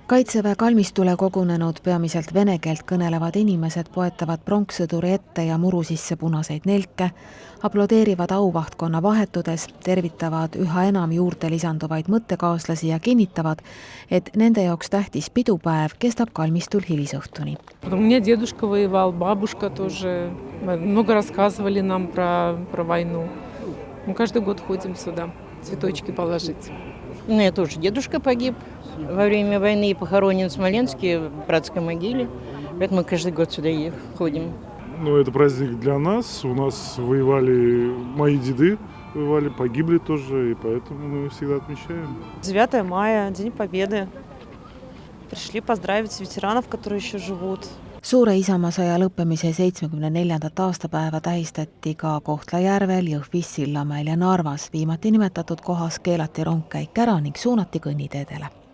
Kaitseväe kalmistule kogunenud peamiselt vene keelt kõnelevad inimesed poetavad pronkssõduri ette ja muru sisse punaseid nelke, aplodeerivad auvahtkonna vahetudes, tervitavad üha enam juurde lisanduvaid mõttekaaslasi ja kinnitavad, et nende jaoks tähtis pidupäev kestab kalmistul hilisõhtuni. У меня дедушка воевал, бабушка тоже. Много рассказывали нам про войну. Мы каждый год ходим сюда цветочки положить. У меня тоже дедушка погиб во время войны и похоронен в Смоленске в братской могиле. Поэтому мы каждый год сюда ходим. Ну, это праздник для нас. У нас воевали мои деды, воевали, погибли тоже, и поэтому мы всегда отмечаем. 9 мая, День Победы. Пришли поздравить ветеранов, которые еще живут. Suure Isamaasõja lõppemise 74. aastapäeva tähistati ka Kohtla-Järvel, Jõhvis, Sillamäel ja Narvas. Viimati nimetatud kohas keelati rongkäik ära ning suunati kõnniteedele.